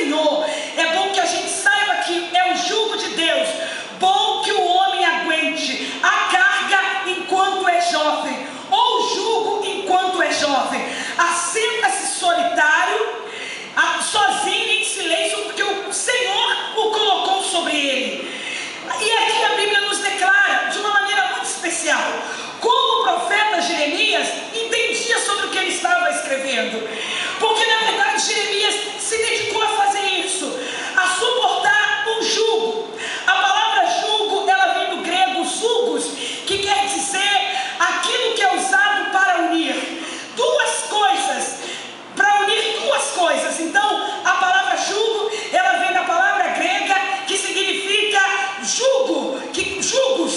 Senhor. É bom que a gente saiba que é o jugo de Deus. Bom que o homem aguente a carga enquanto é jovem, ou o jugo enquanto é jovem. Assenta-se solitário, sozinho em silêncio, porque o Senhor o colocou sobre ele. E aqui a Bíblia nos declara de uma maneira muito especial como o profeta Jeremias entendia sobre o que ele estava escrevendo, porque na verdade Jeremias se dedicou a fazer isso, a suportar um jugo. A palavra jugo, ela vem do grego zugos, que quer dizer aquilo que é usado para unir duas coisas, Então a palavra jugo, ela vem da palavra grega que significa jugos,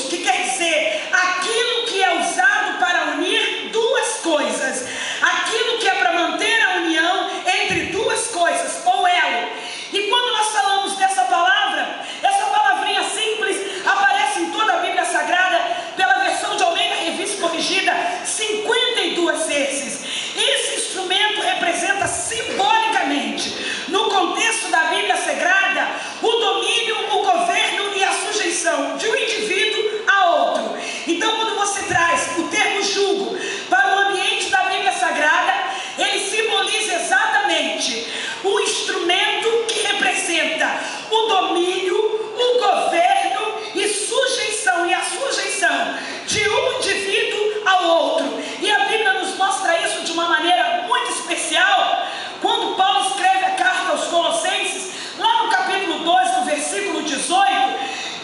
que quer dizer aquilo que é usado para unir duas coisas, aquilo que é para manter a união entre duas coisas, ou elo. E quando nós falamos dessa palavra, essa palavrinha simples aparece em toda a Bíblia Sagrada, pela versão de Almeida Revista Corrigida, 52 vezes. Esse instrumento representa simbolicamente, no contexto da Bíblia Sagrada, o domínio, o governo e a sujeição de um indivíduo a outro. Então, quando você traz o termo jugo para o ambiente da Bíblia Sagrada, ele simboliza exatamente o instrumento que representa o domínio, o governo e sujeição, e a sujeição de um indivíduo ao outro. E a Bíblia nos mostra isso de uma maneira muito especial, quando Paulo escreve a carta aos Colossenses, lá no capítulo 2, no versículo 18,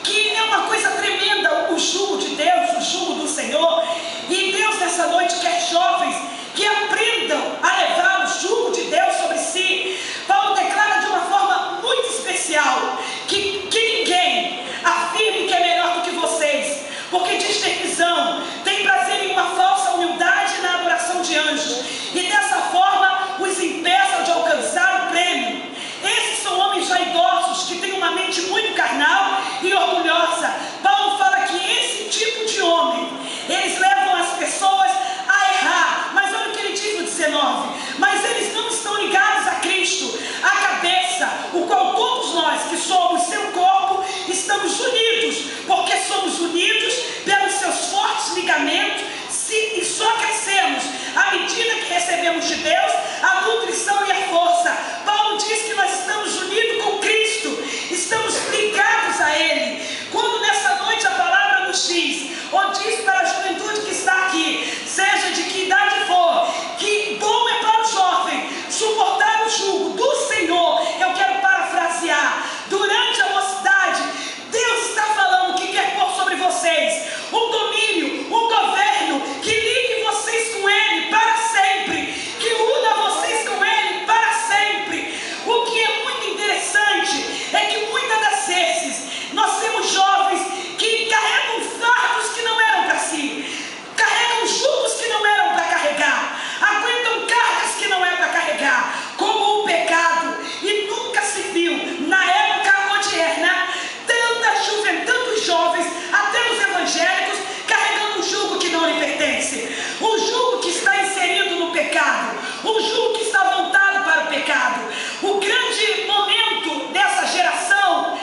que é uma coisa tremenda, o jugo de Deus, o jugo do Senhor. E Deus nessa noite quer jovens que aprendam a levar o jugo de Deus sobre si. Paulo declara de uma forma muito especial que ninguém afirme que é melhor do que vocês, porque diz ter visão, tem prazer em uma falsa humildade na adoração de anjos, e dessa forma os impeçam de alcançar o prêmio. Esses são homens já idosos, que têm uma mente muito carnal e orgulhosa. Paulo fala que esse tipo de homem, eles levam as pessoas a errar. Mas olha o que ele diz no 19: mas eles não estão ligados a Cristo, a cabeça, o qual todos nós que somos seu corpo estamos unidos, porque somos unidos pelos seus fortes ligamentos, e só crescemos à medida que recebemos de Deus a nutrição e a força. Paulo diz que nós estamos unidos com Cristo, estamos ligados a Ele. Quando nessa noite a palavra nos diz, ou diz para a juventude que está aqui, seja de que idade for, que bom é para o jovem suportar o jugo do Senhor, eu quero parafrasear: durante a mocidade, Deus está falando que quer pôr sobre vocês um domínio, um governo que ligue vocês com Ele para sempre, que una vocês com Ele para sempre. O que é muito interessante é que muitas das vezes nós temos jovens que carregam fardos que não eram para si, carregam jugos que não eram para carregar, aguentam cargas que não é para carregar, como o pecado. E nunca se viu na época moderna tantos jovens, até os evangélicos, carregando um jugo que não lhe pertence, um jugo que está inserido no pecado, um jugo que está voltado para o pecado. O grande momento dessa geração,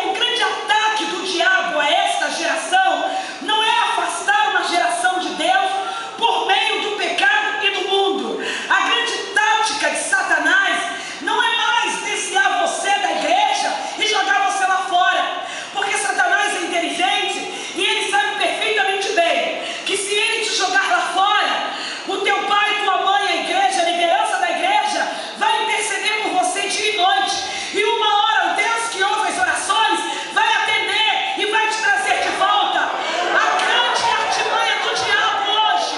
o grande ataque do diabo a esta geração, não é afastar uma geração de Deus por meio do pecado e do mundo. A grande tática de Satanás não é mais desviar você da igreja e jogar você lá fora, porque Satanás é inteligente e ele sabe perfeitamente bem que se ele te jogar lá fora, o teu pai, tua mãe, a igreja, a liderança da igreja vai interceder por você dia e noite, e uma hora o Deus que ouve as orações vai atender e vai te trazer de volta. A grande artimanha do diabo hoje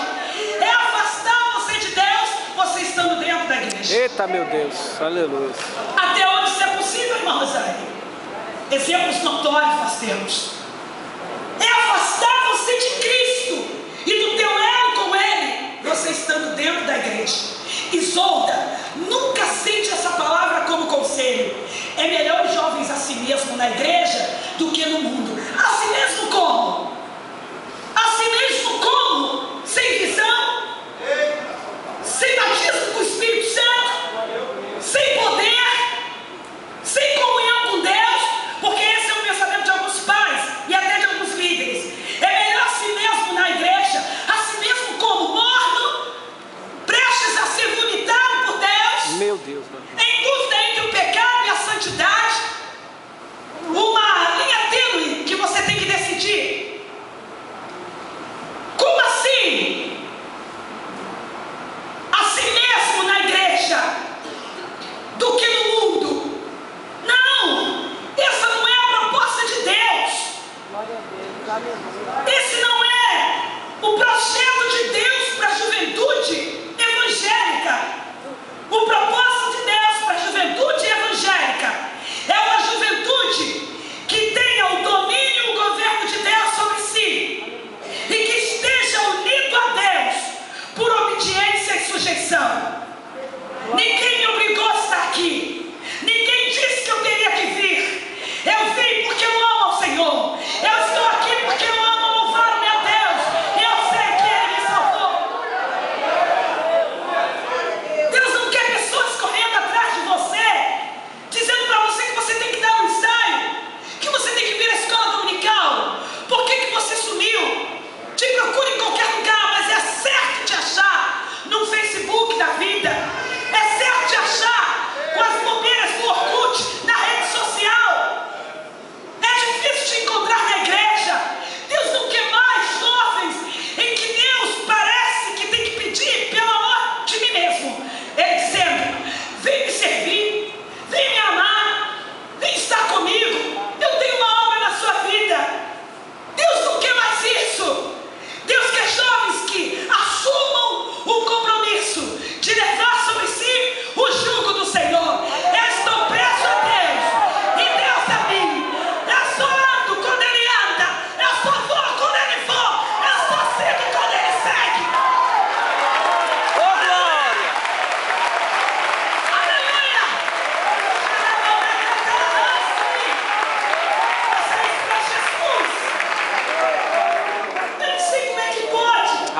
é afastar você de Deus, você estando dentro da igreja. Eita, meu Deus, aleluia. Até onde isso é possível, irmã Rosário? Exemplos notórios nós temos. É afastar você de Cristo e do teu elo com Ele, você estando dentro da igreja. Isolda, nunca aceite essa palavra como conselho. É melhor os jovens a si mesmo na igreja do que no mundo. A si mesmo como? A si mesmo como? Sem visão? Sem batismo com o Espírito Santo? Sem poder?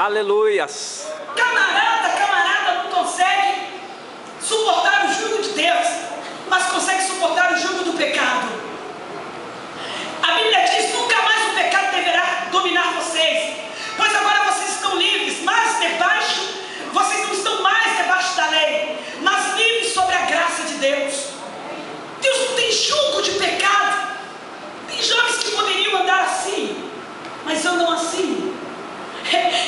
Aleluias. Camarada não consegue suportar o jugo de Deus, mas consegue suportar o jugo do pecado. A Bíblia diz: nunca mais o pecado deverá dominar vocês, pois agora vocês estão livres, vocês não estão mais debaixo da lei, mas livres sobre a graça de Deus. Deus não tem jugo de pecado. Tem jovens que poderiam andar assim, mas andam assim.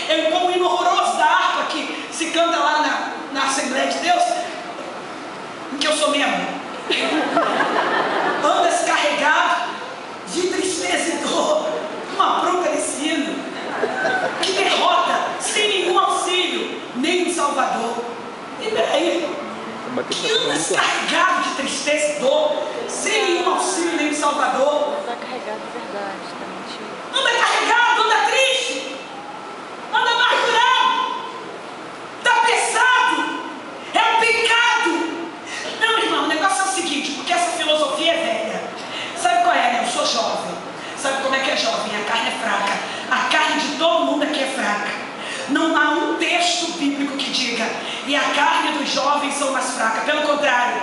É como o hino horroroso da harpa que se canta lá na Assembleia de Deus, em que eu sou membro. Andas carregado de tristeza e dor, uma bronca desse hino, que derrota, sem nenhum auxílio, nem um salvador. E peraí, que andas carregado de tristeza e dor, sem nenhum auxílio, nem um salvador. Anda carregado de verdade, tá mentindo. Anda carregado, anda triste, anda amargurado, está pesado, é um pecado. Não, irmão, o negócio é o seguinte, porque essa filosofia é velha. Sabe qual é, né? Eu sou jovem. Sabe como é que é jovem? A carne é fraca. A carne de todo mundo aqui é fraca. Não há um texto bíblico que diga: e a carne dos jovens são mais fraca. Pelo contrário,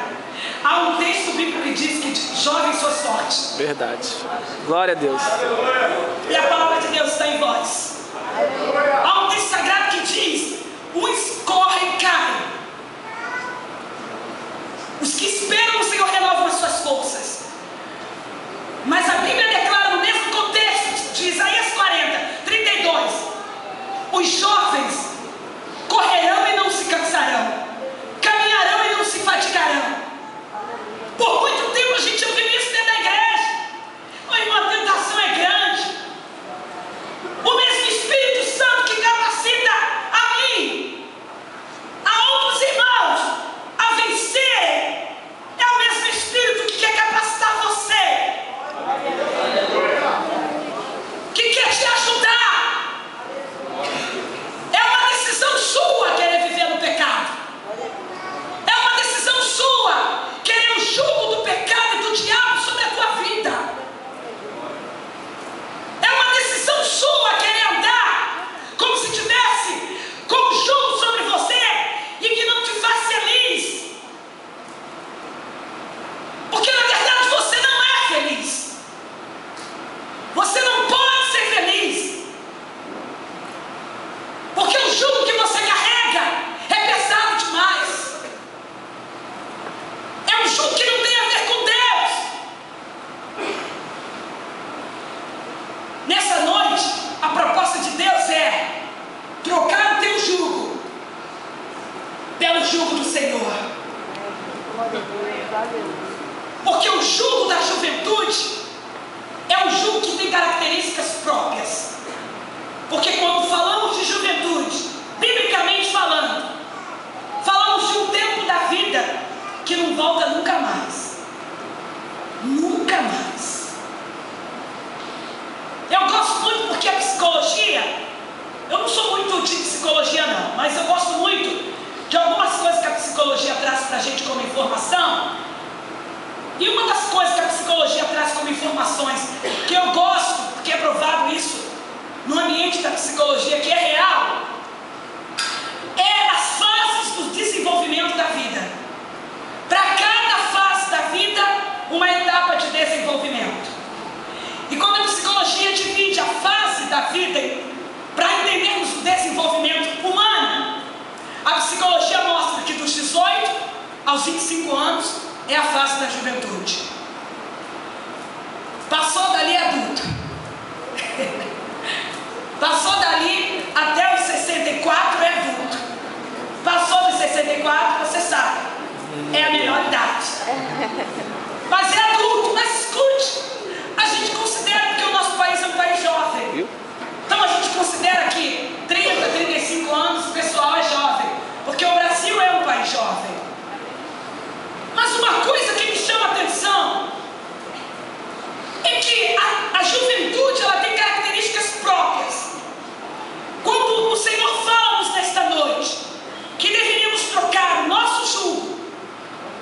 há um texto bíblico que diz que jovens são sorte. Verdade. Glória a Deus. E a palavra de Deus está em vós. Há um texto sagrado que diz: uns correm e caem. Os que esperam no Senhor renovam as suas forças. Mas a Bíblia declara no mesmo contexto de Isaías 40:32: os jovens correrão e não se cansarão, caminharão e não se fatigarão. Por muito tempo a gente ouviu isso dentro da igreja. Mas uma tentação é grande. O mesmo Espírito Santo que capacita a mim, a outros irmãos, a vencer, é o mesmo Espírito que quer capacitar você, que quer te ajudar. É uma decisão sua querer viver no pecado. É uma decisão sua querer o jugo do pecado e do diabo sobre a tua vida. É uma decisão sua querer andar como se tivesse com o jugo sobre você e que não te faz feliz. Porque na verdade você não é feliz. Você não pode ser feliz. Porque o jugo que você carrega é pesado demais. É um jugo que não tem a ver com Deus. Nessa noite, a proposta de Deus é trocar o teu jugo pelo jugo do Senhor. Porque o jugo da juventude é um jugo que tem características próprias. Porque quando falamos de juventude, biblicamente falando, falamos de um tempo da vida que não volta nunca mais. Nunca mais. Eu gosto muito porque a psicologia, eu não sou muito de psicologia não, mas eu gosto muito de algumas coisas que a psicologia traz pra gente como informação. E uma das coisas que a psicologia traz como informações, que eu gosto, porque é provado isso no ambiente da psicologia, que é real, é as fases do desenvolvimento da vida. Para cada fase da vida, uma etapa de desenvolvimento. E quando a psicologia divide a fase da vida para entendermos o desenvolvimento humano, a psicologia mostra que dos 18 aos 25 anos é a fase da juventude. Passou dali adulto. Passou dali até os 64 é adulto. Passou dos 64, você sabe, é a melhor idade. Mas é adulto. Mas escute, a gente considera que o nosso país é um país jovem. Então a gente considera que 30, 35 anos o pessoal é jovem, porque o Brasil é um país jovem. Mas uma coisa que me chama a atenção é que a juventude ela tem características próprias. Quando o Senhor fala-nos nesta noite que deveríamos trocar o nosso jugo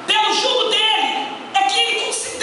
pelo jugo dele, é que ele considera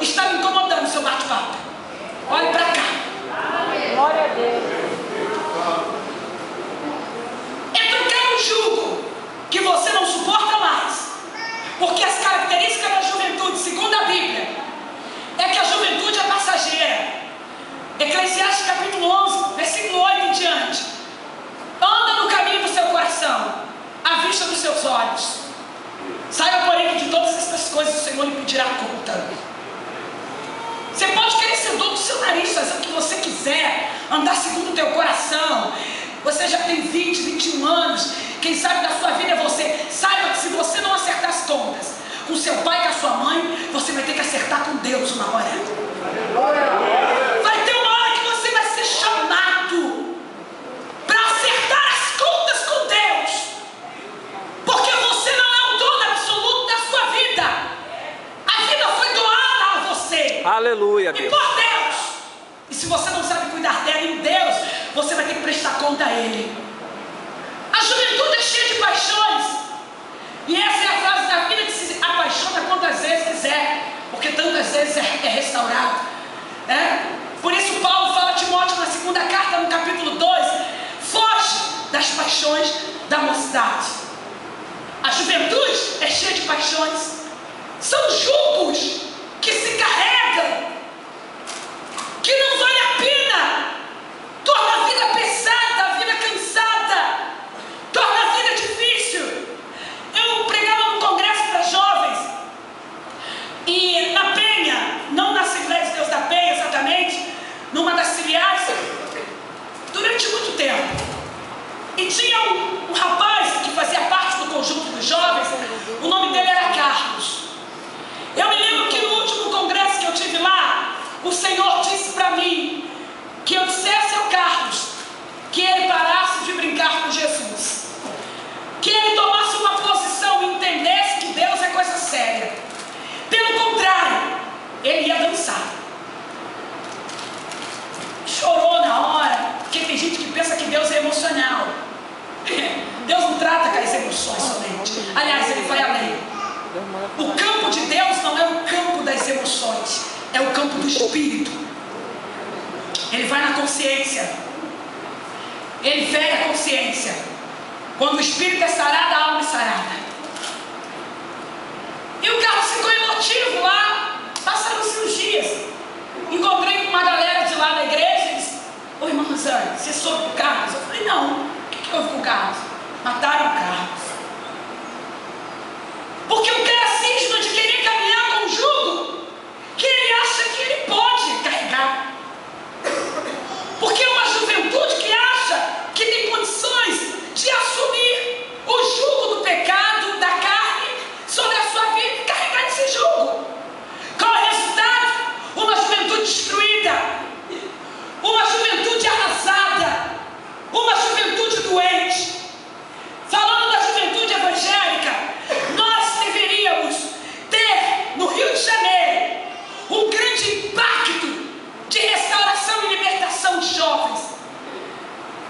está me incomodando o seu bate-papo. Olhe para cá. Glória a Deus. É trocar um jugo que você não suporta mais. Porque as características da juventude, segundo a Bíblia, é que a juventude é passageira. Eclesiastes capítulo 11, versículo 8 em diante. Anda no caminho do seu coração, à vista dos seus olhos. Saiba, porém, que de todas estas coisas o Senhor lhe pedirá conta. Você pode querer ser dono do seu nariz, fazer o que você quiser, andar segundo o teu coração. Você já tem 20, 21 anos. Quem sabe da sua vida é você. Saiba que se você não acertar as contas com seu pai e com a sua mãe, você vai ter que acertar com Deus uma hora. Vai ter uma hora que você vai ser chamado para acertar as contas com Deus. Porque você não é o dono absoluto da sua vida. A vida foi doada a você. Aleluia, E Deus. por Deus. E se você não sabe cuidar dela em Deus, você vai ter que prestar conta a Ele. A juventude é cheia de paixões. E essa é a fase da vida que se apaixona quantas vezes quiser, porque tantas vezes é restaurado. Por isso Paulo fala a Timóteo na segunda carta, no capítulo 2, foge das paixões da mocidade. A juventude é cheia de paixões. São jugos que se carregam, que não vale a pena. Torna a vida pesada, a vida cansada, torna a vida difícil. Eu pregava num congresso para jovens, e na Penha, não na Assembleia de Deus da Penha exatamente, numa das filiais, durante muito tempo. E tinha um rapaz que fazia parte do conjunto dos jovens, o nome dele era Carlos. Eu me lembro que no último congresso que eu tive lá, o Senhor disse para mim que eu dissesse ao Carlos que ele parasse de brincar com Jesus, que ele tomasse uma posição e entendesse que Deus é coisa séria. Pelo contrário, ele ia dançar. Chorou na hora, porque tem gente que pensa que Deus é emocional. Deus não trata com as emoções somente. Aliás, ele vai além. O campo de Deus não é o campo das emoções, é o campo do Espírito. Ele vai na consciência. Ele fere a consciência. Quando o Espírito é sarado, a alma é sarada. E o Carlos ficou emotivo lá. Passaram-se uns dias. Encontrei com uma galera de lá da igreja e disse: ô irmã Rosane, você soube do Carlos? Eu falei: não. O que houve com o Carlos? Mataram o Carlos. Porque o cara cisma de querer caminhar com um jugo que ele acha que ele pode carregar. Porque é uma juventude que acha que tem condições de assumir o jugo do pecado, da carne, sobre a sua vida e carregar esse jugo. Qual é o resultado? Uma juventude destruída, uma juventude arrasada, uma juventude doente. Falando da juventude evangélica, nós deveríamos ter no Rio de Janeiro um grande impacto de restauração e libertação de jovens.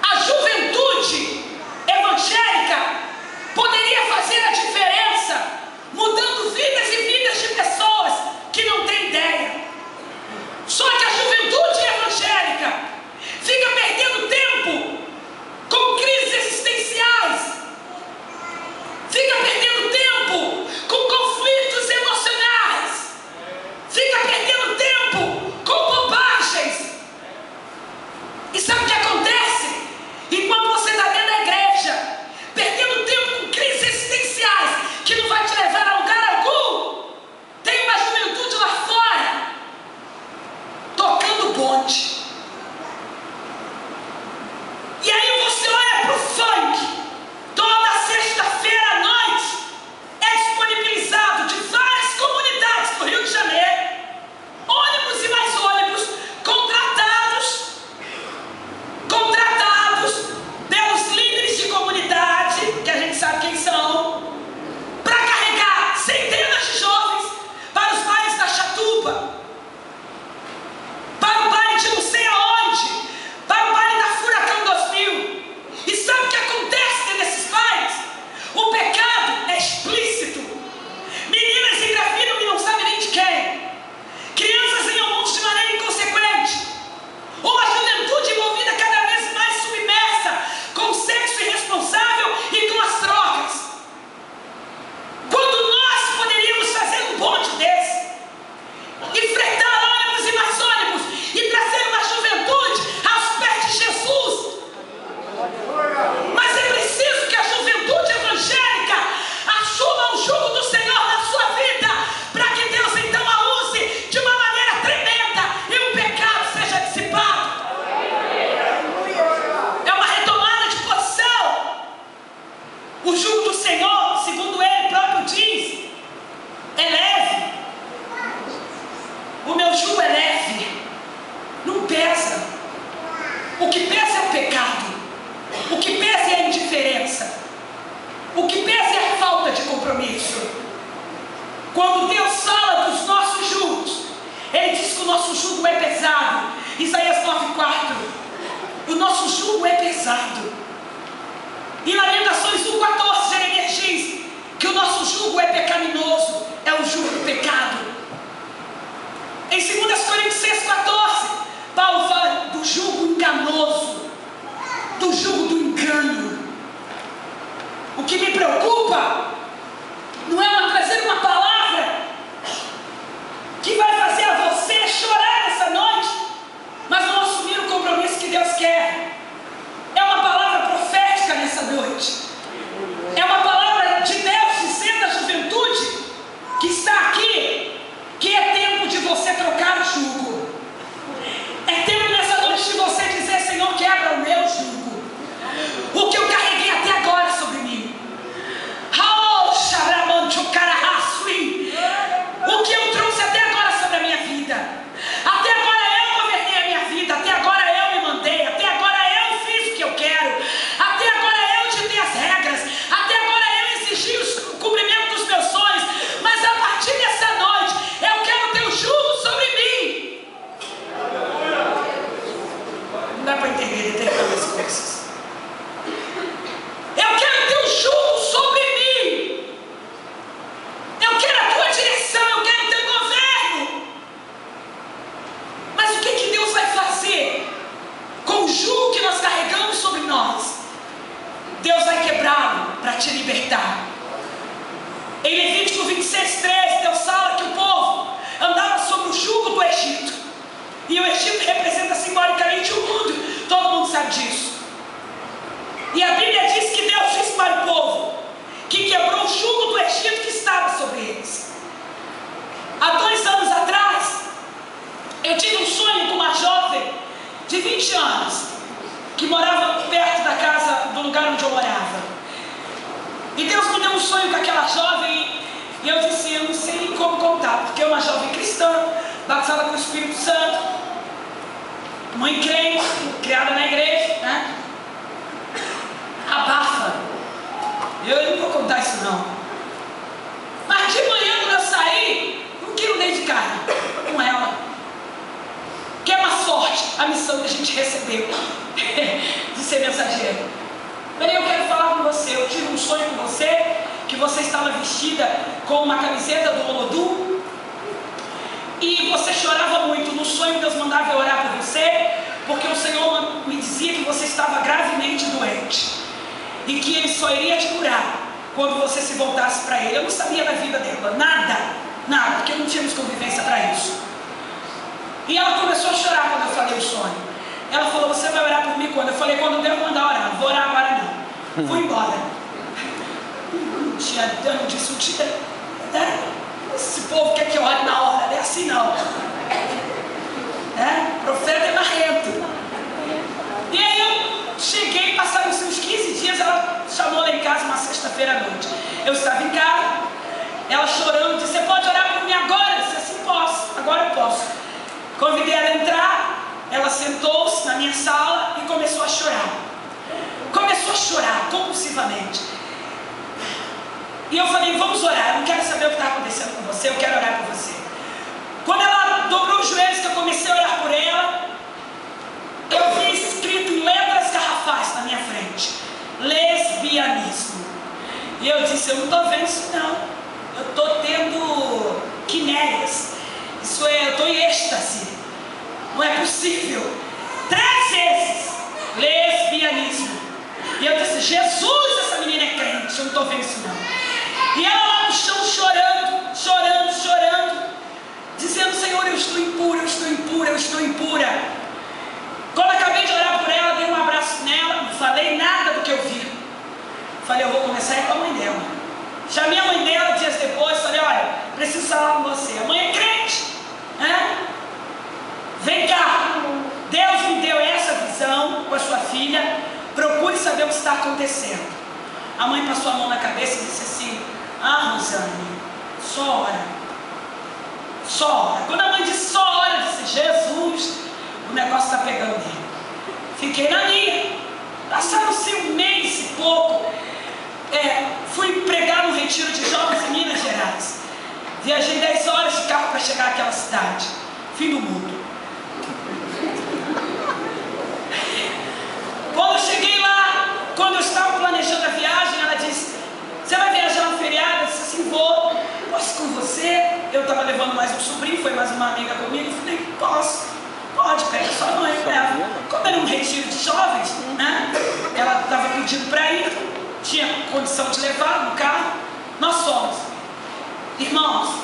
A juventude evangélica poderia fazer a diferença, mudando vidas e vidas de pessoas que não têm ideia. Só que a juventude evangélica fica perdendo tempo com crises existenciais, fica perdendo tempo com conflitos emocionais, fica perdendo tempo com bobagens. E sabe o que acontece? Enquanto você está dentro da igreja, perdendo tempo com crises existenciais que não vai te levar a lugar algum, tem uma juventude lá fora tocando bonde. E aí você olha para o funk. Toda sexta-feira à noite é disponibilizado de várias comunidades do Rio de Janeiro, ônibus e mais ônibus, contratados pelos líderes de comunidade, que a gente sabe quem são, para carregar centenas de jovens para os bailes da Chatuba, para o baile de não sei jugo é pesado. Isaías 9:4. O nosso jugo é pesado. E Lamentações 1:14, Jeremias diz que o nosso jugo é pecaminoso, é o jugo do pecado. Em 2 Coríntios 6:14, Paulo fala do jugo enganoso, do jugo do engano. O que me preocupa não é trazer uma palavra que vai fazer a você chorar nessa noite, mas não assumir o compromisso que Deus quer. É uma palavra profética nessa noite. É uma palavra de Deus dizendo à juventude que está aqui, que é tempo de você trocar o jugo. É tempo nessa noite de você dizer: Senhor, quebra o meu jugo. O que eu carreguei até agora sobre mim. O que eu trouxe até agora sobre a minha vida. Até agora eu governei a minha vida. Até agora eu me mandei. Até agora eu fiz o que eu quero. Até agora eu ditei as regras. Até agora eu exigi o cumprimento dos meus sonhos. Mas a partir dessa noite eu quero ter o jugo sobre mim. Não dá para entender determinadas coisas. Eu quero ter o jugo sobre mim. Eu quero a tua direção, eu quero o teu governo. Mas o que Deus vai fazer com o jugo que nós carregamos sobre nós? Deus vai quebrá-lo para te libertar. Em Levítico 26:13, Deus fala que o povo andava sobre o jugo do Egito. E o Egito representa simbolicamente o mundo. Todo mundo sabe disso. E a Bíblia diz que Deus disse para o povo que quebrou o jugo do Egito que estava sobre eles. Há 2 anos atrás, eu tive um sonho com uma jovem de 20 anos, que morava perto da casa, do lugar onde eu morava. E Deus me deu um sonho com aquela jovem, e eu disse: eu não sei como contar, porque é uma jovem cristã, batizada com o Espírito Santo, mãe crente, criada na igreja, né? Abafa. Eu não vou contar isso não. Mas de manhã, quando eu saí, um quilo dentro de carne com ela. Que é uma sorte a missão que a gente recebeu de ser mensageiro. Mas eu quero falar com você. Eu tive um sonho com você, que você estava vestida com uma camiseta do Olodum, e você chorava muito. No sonho Deus mandava eu orar por você, porque o Senhor me dizia que você estava gravemente doente e que Ele só iria te curar quando você se voltasse para Ele. Eu não sabia da vida dela, nada, porque eu não tínhamos convivência para isso. E ela começou a chorar quando eu falei o sonho. Ela falou: você vai orar por mim quando? Eu falei: quando Deus mandar orar. Não vou orar agora não. Fui embora. Eu não disse o dia, né? Esse povo quer que eu ore na hora, não é assim não. Né? Profeta é marrento. E aí eu cheguei, passaram uns 15 dias, ela chamou lá em casa uma sexta-feira à noite. Eu estava em casa, ela chorando, disse: você pode orar por mim agora? Eu disse assim: posso, agora eu posso. Convidei ela a entrar, ela sentou-se na minha sala e começou a chorar. Começou a chorar compulsivamente. E eu falei: vamos orar, eu não quero saber o que está acontecendo com você, eu quero orar por você. Quando ela dobrou os joelhos, que eu comecei a orar por ela, eu vi escrito em letras garrafais na minha frente: lesbianismo. E eu disse: eu não estou vendo isso não, eu estou tendo quinéias, isso é, eu estou em êxtase, não é possível. 3 vezes lesbianismo. E eu disse: Jesus, essa menina é crente, eu não estou vendo isso não. E ela lá no chão chorando, dizendo: Senhor, eu estou impura, eu estou impura, eu estou impura. Quando acabei de orar por ela, dei um abraço nela, não falei nada do que eu vi. Falei: eu vou começar a ir com a mãe dela. Chamei a mãe dela dias depois, falei: olha, preciso falar com você. A mãe é crente, né? Vem cá, Deus me deu essa visão com a sua filha, procure saber o que está acontecendo. A mãe passou a mão na cabeça e disse assim: ah, Rosane, só ora. Só ora. Quando a mãe disse só ora, eu disse: Jesus, o negócio está pegando nele. Fiquei na minha. Passaram-se um mês e pouco. Fui pregar no retiro de jovens em Minas Gerais. Viajei 10 horas de carro para chegar àquela cidade. Fim do mundo. estava levando mais um sobrinho, foi mais uma amiga comigo. Eu falei, posso? Pode, pega sua mãe, leva. Como era um retiro de jovens, né? Ela estava pedindo para ir, tinha condição de levar no carro. Nós fomos. Irmãos,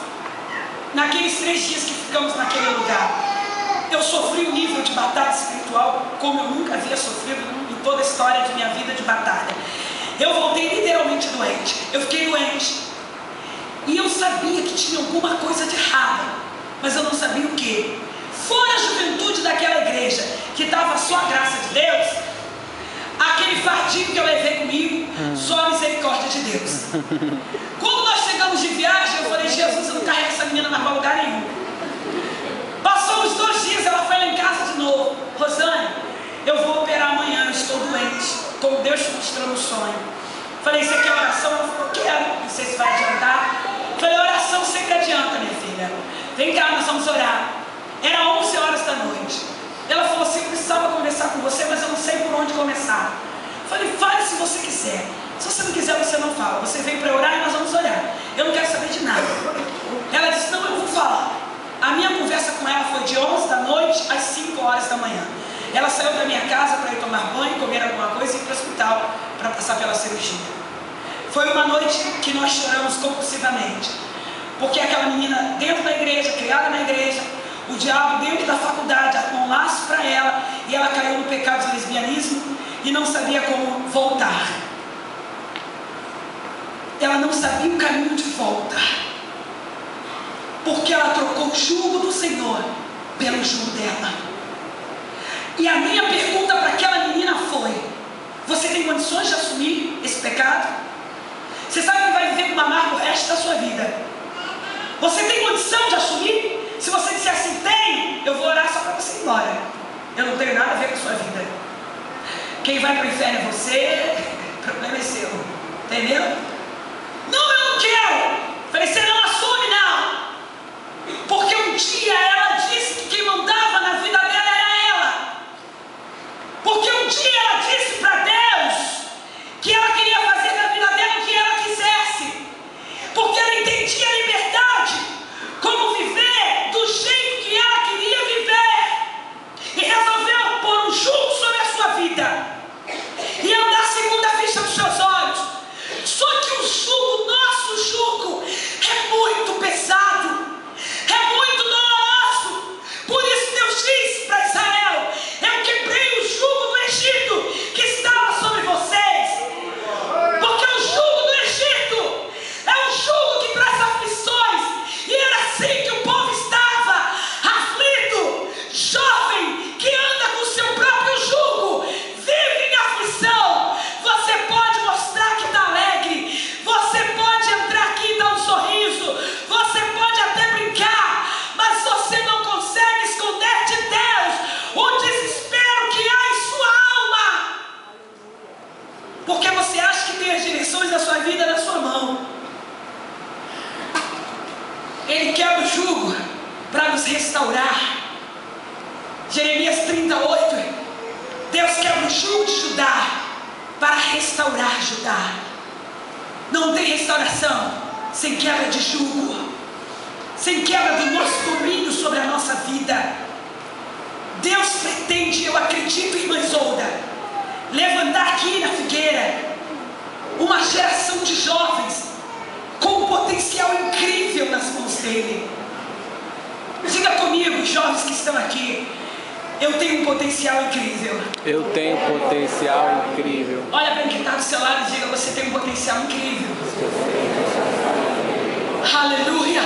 naqueles 3 dias que ficamos naquele lugar, eu sofri um nível de batalha espiritual como eu nunca havia sofrido em toda a história de minha vida de batalha. Eu voltei literalmente doente. Eu fiquei doente. E eu sabia que tinha alguma coisa de errada, mas eu não sabia o que. Fora a juventude daquela igreja, que estava só a graça de Deus, aquele fardinho que eu levei comigo, só a misericórdia de Deus. Quando nós chegamos de viagem, eu falei, Jesus, eu não carrego essa menina mais para lugar nenhum. Passou uns 2 dias, ela foi lá em casa de novo. Rosane, eu vou operar amanhã, eu estou doente. Como Deus te mostrando um sonho. Falei, você quer oração? Ela falou, quero. Não sei se vai adiantar. Falei, oração sempre adianta, minha filha. Vem cá, nós vamos orar. Era 11 horas da noite. Ela falou assim, eu precisava conversar com você, mas eu não sei por onde começar. Falei, fale se você quiser. Se você não quiser, você não fala. Você vem para orar e nós vamos orar. Eu não quero saber de nada. Ela disse, não, eu vou falar. A minha conversa com ela foi de 11 da noite às 5 horas da manhã. Ela saiu da minha casa para ir tomar banho, comer alguma coisa e ir para o hospital para passar pela cirurgia. Foi uma noite que nós choramos compulsivamente. Porque aquela menina dentro da igreja, criada na igreja, o diabo dentro da faculdade armou um laço para ela e ela caiu no pecado de lesbianismo e não sabia como voltar. Ela não sabia o caminho de volta. Porque ela trocou o jugo do Senhor pelo jugo dela. E a minha pergunta para aquela menina foi, você tem condições de assumir esse pecado? Você sabe que vai viver com uma marca o resto da sua vida. Você tem condição de assumir? Se você disser assim, tem, eu vou orar só para você ir embora. Eu não tenho nada a ver com a sua vida. Quem vai para o inferno é você, o problema é seu. Entendeu? Não, eu não quero. Falei, você não assume, não. Porque um dia ela disse que quem mandava na vida dela era ela. Porque um dia ela disse para Deus que ela queria fazer na vida dela o que ela quisesse. Porque ela entendia a liberdade como viver do jeito que ela queria viver. E resolveu pôr um jugo sobre a sua vida e andar segundo a vista dos seus olhos. Só que o jugo, nosso jugo, é muito pesado. É muito doloroso. Por isso Deus disse para Israel, eu quebrei o jugo do Egito que estava sobre vocês. Porque o jugo do Egito é um jugo que traz aflições. E era assim que o povo estava, aflito, jovem, que anda com o seu próprio jugo, vive em aflição. Você pode mostrar que está alegre, você pode entrar aqui e dar um sorriso, você pode até brincar, mas você não consegue esconder de Deus o desespero que há em sua alma. Porque você acha que tem as direções da sua vida na sua mão. Ele quebra o jugo para nos restaurar. Jeremias 38. Deus quebra o jugo de Judá para restaurar Judá. Não tem restauração sem quebra de jugo, sem quebra do nosso domínio sobre a nossa vida. Deus pretende, eu acredito, irmã Isolda, levantar aqui na Figueira uma geração de jovens com um potencial incrível nas mãos dele. Diga comigo, jovens que estão aqui, eu tenho um potencial incrível. Eu tenho potencial incrível. Olha para quem está do seu lado e diga, você tem um potencial incrível. Aleluia.